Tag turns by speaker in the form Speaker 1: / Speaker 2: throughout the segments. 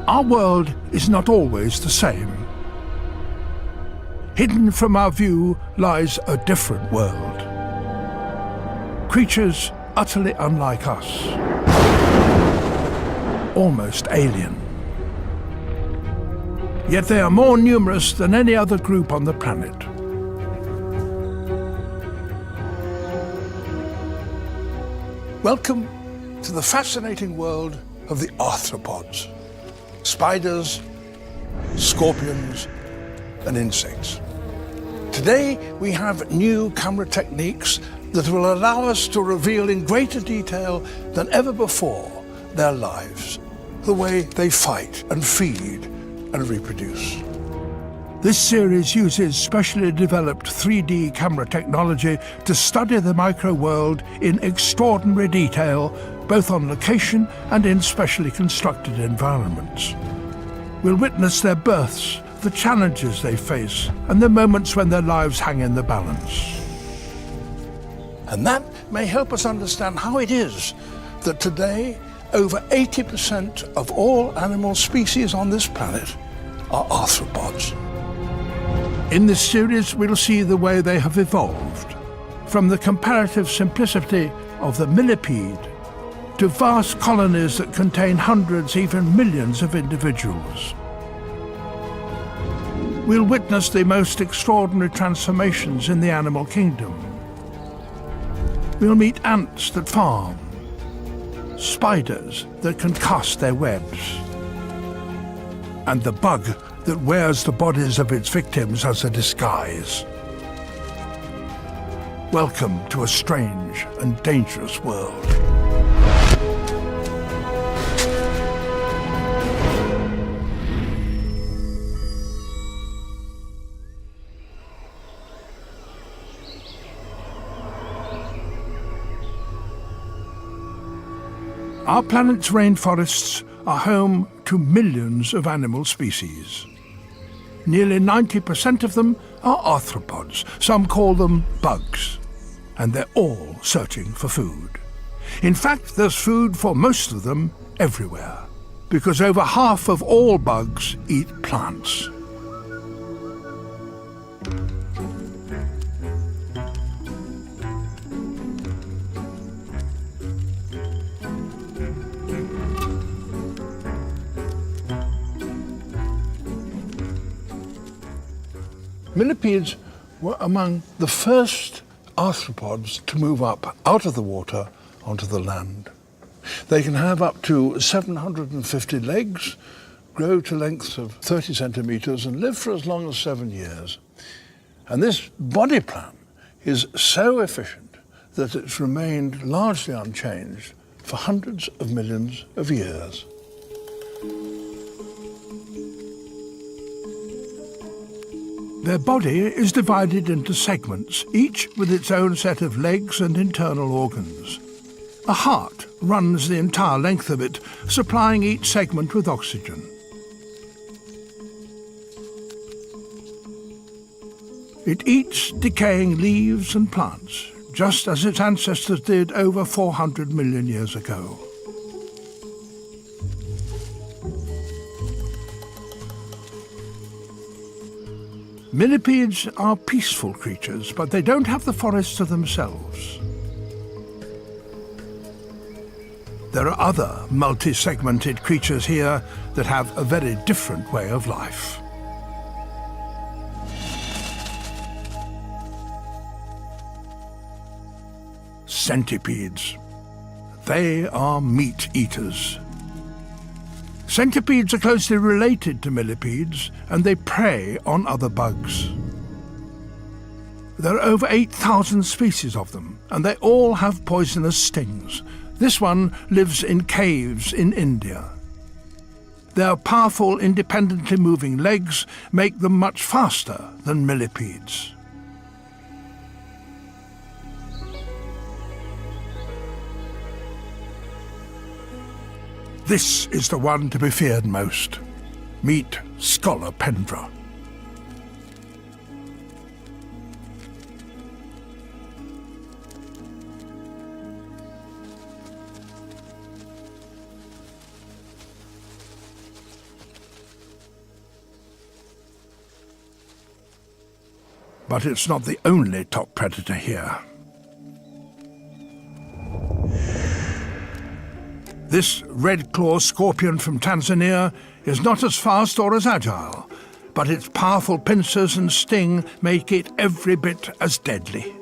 Speaker 1: Our world is not always the same. Hidden from our view lies a different world. Creatures utterly unlike us. Almost alien. Yet they are more numerous than any other group on the planet. Welcome to the fascinating world of the arthropods. Spiders, scorpions, and insects. Today we have new camera techniques that will allow us to reveal in greater detail than ever before their lives, the way they fight and feed and reproduce. This series uses specially developed 3D camera technology to study the micro-world in extraordinary detail, both on location and in specially constructed environments. We'll witness their births, the challenges they face, and the moments when their lives hang in the balance. And that may help us understand how it is that today over 80% of all animal species on this planet are arthropods. In this series, we'll see the way they have evolved, from the comparative simplicity of the millipede to vast colonies that contain hundreds, even millions of individuals. We'll witness the most extraordinary transformations in the animal kingdom. We'll meet ants that farm, spiders that can cast their webs, and the bug that wears the bodies of its victims as a disguise. Welcome to a strange and dangerous world. Our planet's rainforests are home to millions of animal species. Nearly 90% of them are arthropods. Some call them bugs. And they're all searching for food. In fact, there's food for most of them everywhere, because over half of all bugs eat plants. Millipedes were among the first arthropods to move up out of the water onto the land. They can have up to 750 legs, grow to lengths of 30 centimeters, and live for as long as 7 years. And this body plan is so efficient that it's remained largely unchanged for hundreds of millions of years. Their body is divided into segments, each with its own set of legs and internal organs. A heart runs the entire length of it, supplying each segment with oxygen. It eats decaying leaves and plants, just as its ancestors did over 400 million years ago. Millipedes are peaceful creatures, but they don't have the forest to themselves. There are other multi-segmented creatures here that have a very different way of life. Centipedes. They are meat eaters. Centipedes are closely related to millipedes, and they prey on other bugs. There are over 8,000 species of them, and they all have poisonous stings. This one lives in caves in India. Their powerful, independently moving legs make them much faster than millipedes. This is the one to be feared most. Meet Scolopendra. But it's not the only top predator here. This red-claw scorpion from Tanzania is not as fast or as agile, but its powerful pincers and sting make it every bit as deadly.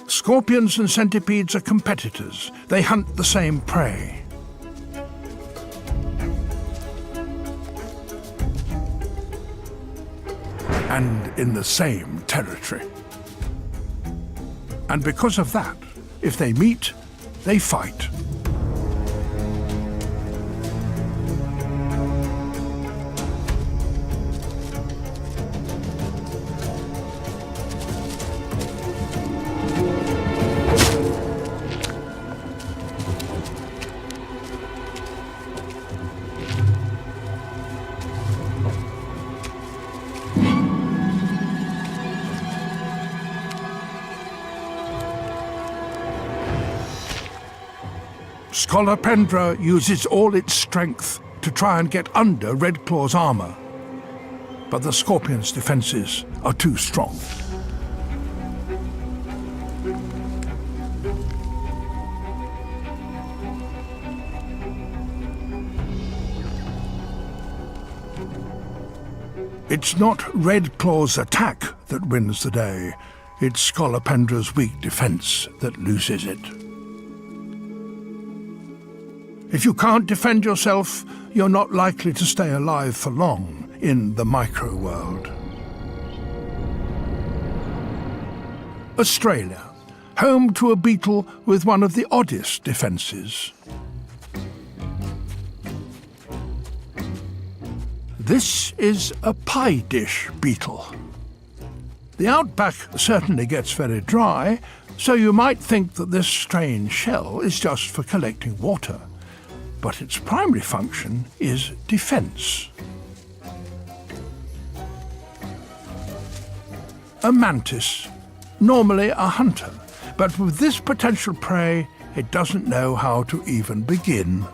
Speaker 1: Scorpions and centipedes are competitors. They hunt the same prey. And in the same territory. And because of that, if they meet, they fight. Attenborough uses all its strength to try and get under Redclaw's armour, but the scorpion's defences are too strong. It's not Redclaw's attack that wins the day, it's Scolopendro's weak defence that loses it. If you can't defend yourself, you're not likely to stay alive for long in the micro-world. Australia, home to a beetle with one of the oddest defences. This is a pie dish beetle. The outback certainly gets very dry, so you might think that this strange shell is just for collecting water. But its primary function is defense. A mantis, normally a hunter, but with this potential prey, it doesn't know how to even begin.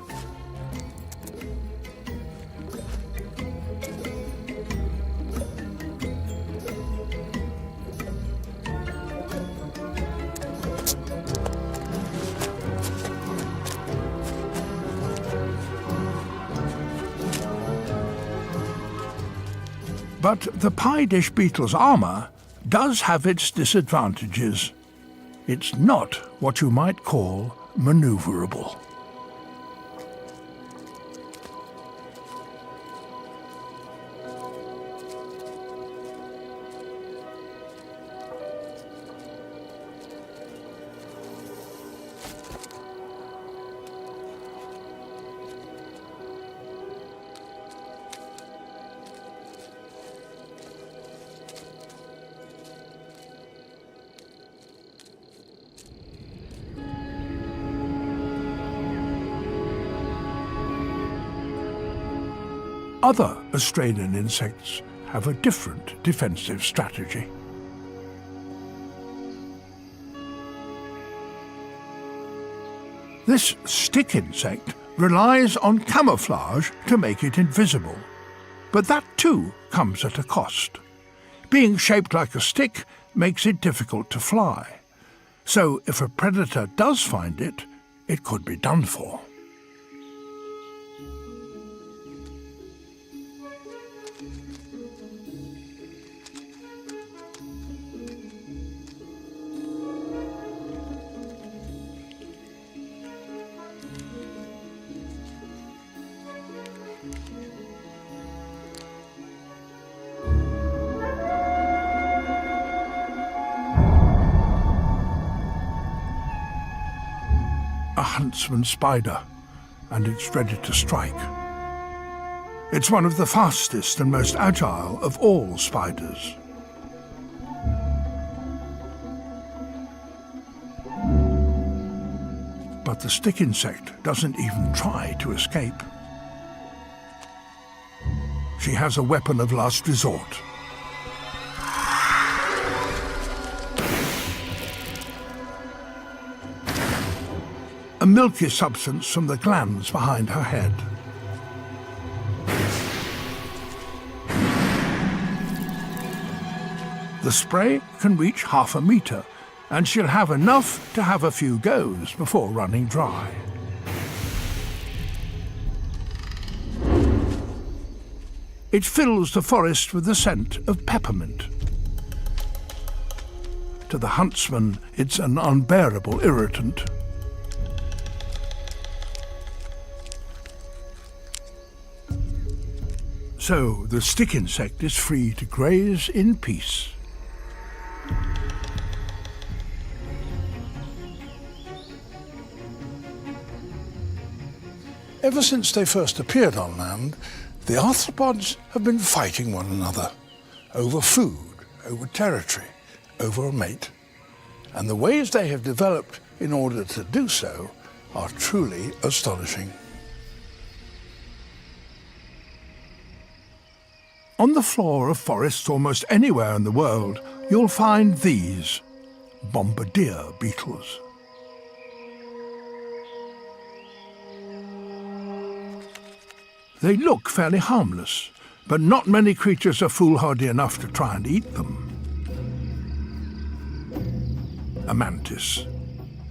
Speaker 1: But the pie dish beetle's armour does have its disadvantages. It's not what you might call manoeuvrable. Other Australian insects have a different defensive strategy. This stick insect relies on camouflage to make it invisible, but that too comes at a cost. Being shaped like a stick makes it difficult to fly, so if a predator does find it, it could be done for. A huntsman spider, and it's ready to strike. It's one of the fastest and most agile of all spiders. But the stick insect doesn't even try to escape. She has a weapon of last resort. A milky substance from the glands behind her head. The spray can reach 1/2 metre, and she'll have enough to have a few goes before running dry. It fills the forest with the scent of peppermint. To the huntsman, it's an unbearable irritant. So the stick insect is free to graze in peace. Ever since they first appeared on land, the arthropods have been fighting one another over food, over territory, over a mate. And the ways they have developed in order to do so are truly astonishing. On the floor of forests almost anywhere in the world, you'll find these bombardier beetles. They look fairly harmless, but not many creatures are foolhardy enough to try and eat them. A mantis.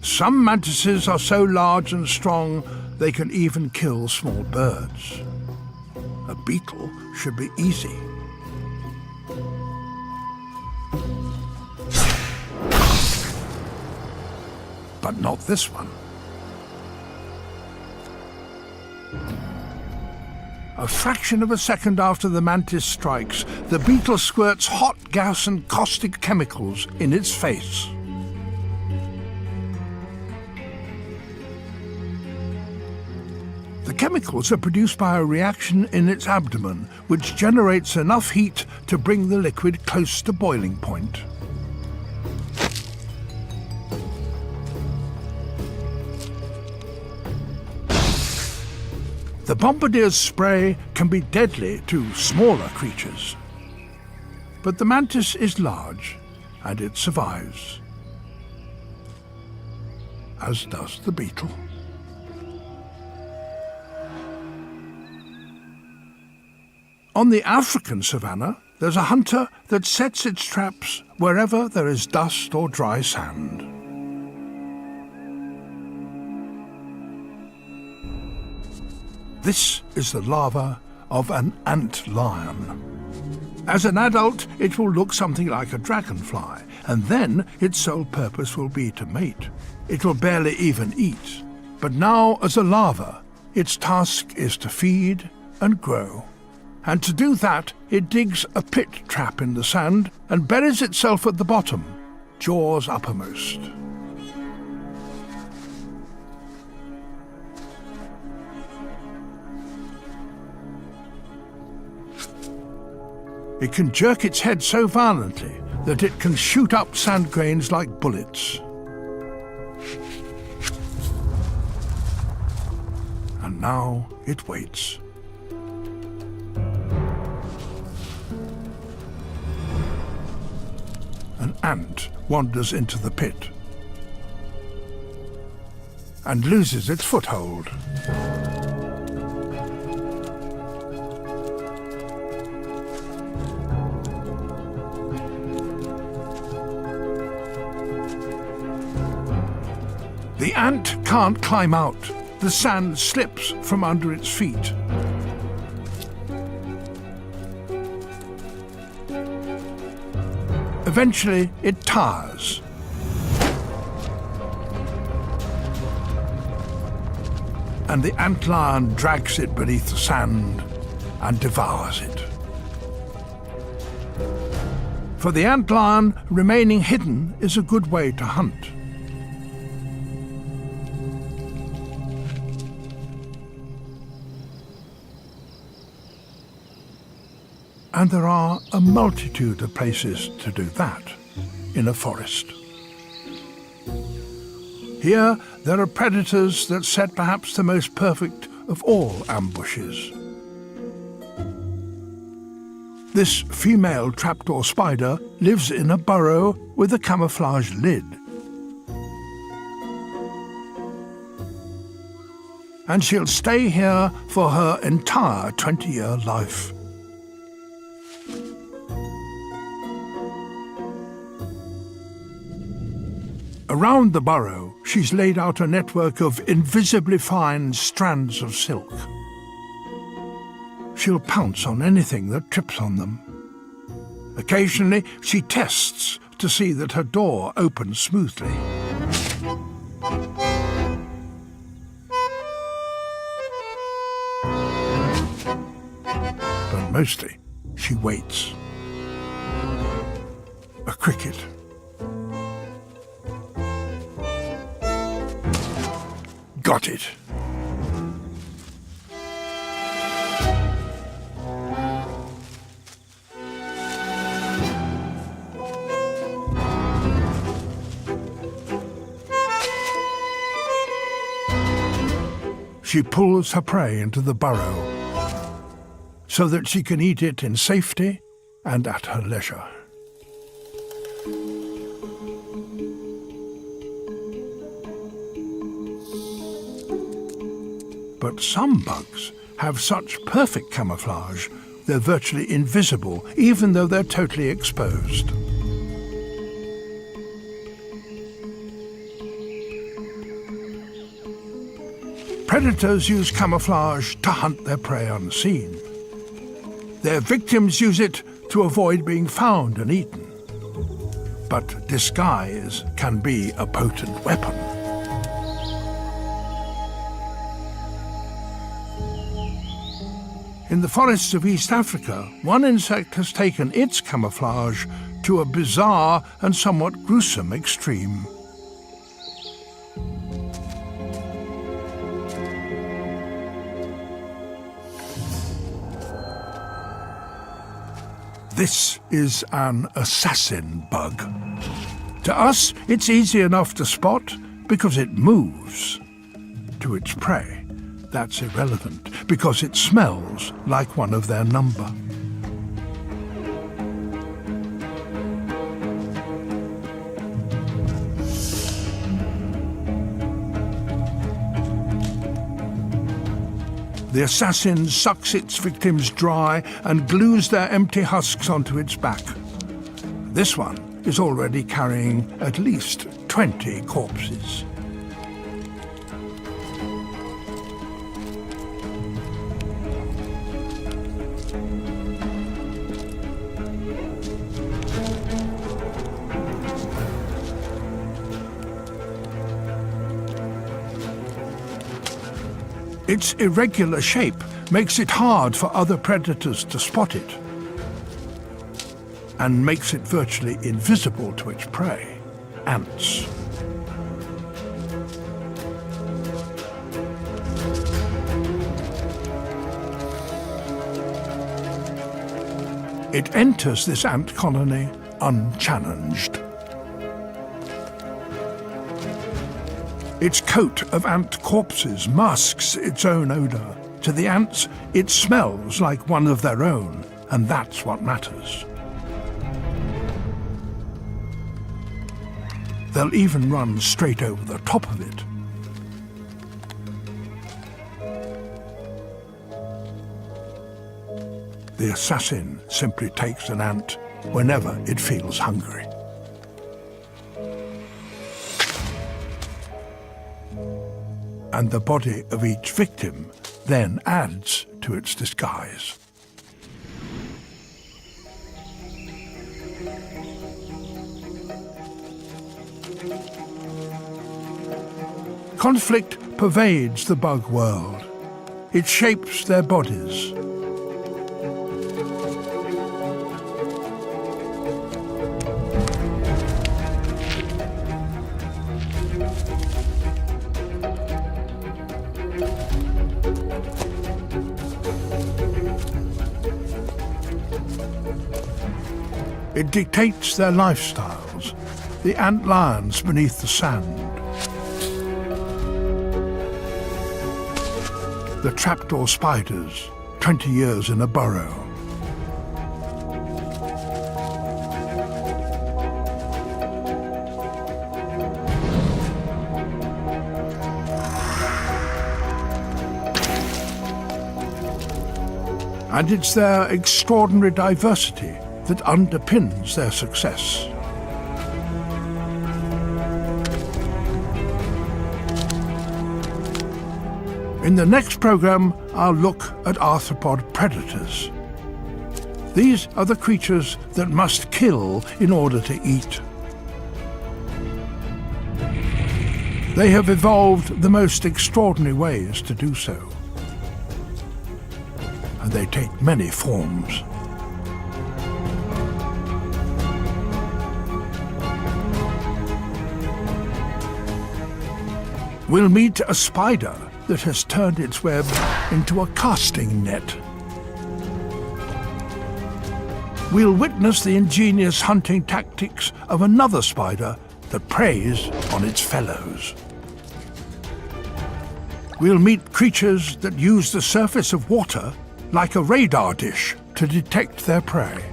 Speaker 1: Some mantises are so large and strong they can even kill small birds. A beetle should be easy. But not this one. A fraction of a second after the mantis strikes, the beetle squirts hot gas and caustic chemicals in its face. The chemicals are produced by a reaction in its abdomen, which generates enough heat to bring the liquid close to boiling point. The bombardier's spray can be deadly to smaller creatures. But the mantis is large, and it survives. As does the beetle. On the African savanna, there's a hunter that sets its traps wherever there is dust or dry sand. This is the larva of an ant lion. As an adult, it will look something like a dragonfly, and then its sole purpose will be to mate. It will barely even eat. But now, as a larva, its task is to feed and grow. And to do that, it digs a pit trap in the sand and buries itself at the bottom, jaws uppermost. It can jerk its head so violently that it can shoot up sand grains like bullets. And now it waits. An ant wanders into the pit and loses its foothold. The ant can't climb out. The sand slips from under its feet. Eventually, it tires. And the antlion drags it beneath the sand and devours it. For the antlion, remaining hidden is a good way to hunt. And there are a multitude of places to do that in a forest. Here, there are predators that set perhaps the most perfect of all ambushes. This female trapdoor spider lives in a burrow with a camouflage lid. And she'll stay here for her entire 20-year life. Around the burrow, she's laid out a network of invisibly fine strands of silk. She'll pounce on anything that trips on them. Occasionally, she tests to see that her door opens smoothly. But mostly, she waits. A cricket. Got it. She pulls her prey into the burrow so that she can eat it in safety and at her leisure. But some bugs have such perfect camouflage, they're virtually invisible, even though they're totally exposed. Predators use camouflage to hunt their prey unseen. Their victims use it to avoid being found and eaten. But disguise can be a potent weapon. In the forests of East Africa, one insect has taken its camouflage to a bizarre and somewhat gruesome extreme. This is an assassin bug. To us, it's easy enough to spot because it moves. To its prey, that's irrelevant because it smells like one of their number. The assassin sucks its victims dry and glues their empty husks onto its back. This one is already carrying at least 20 corpses. Its irregular shape makes it hard for other predators to spot it, and makes it virtually invisible to its prey, ants. It enters this ant colony unchallenged. Its coat of ant corpses masks its own odor. To the ants, it smells like one of their own, and that's what matters. They'll even run straight over the top of it. The assassin simply takes an ant whenever it feels hungry. And the body of each victim then adds to its disguise. Conflict pervades the bug world. It shapes their bodies. It dictates their lifestyles, the ant lions beneath the sand, the trapdoor spiders, 20 years in a burrow. And it's their extraordinary diversity that underpins their success. In the next program, I'll look at arthropod predators. These are the creatures that must kill in order to eat. They have evolved the most extraordinary ways to do so. And they take many forms. We'll meet a spider that has turned its web into a casting net. We'll witness the ingenious hunting tactics of another spider that preys on its fellows. We'll meet creatures that use the surface of water like a radar dish to detect their prey.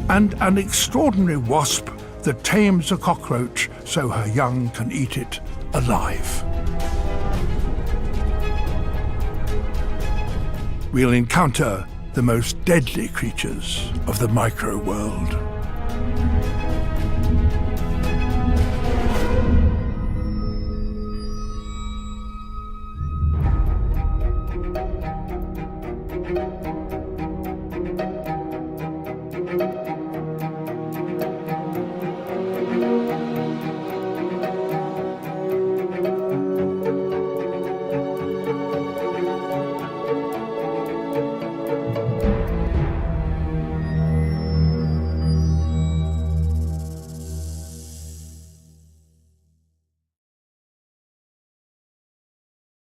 Speaker 1: And an extraordinary wasp that tames a cockroach so her young can eat it alive. We'll encounter the most deadly creatures of the micro world.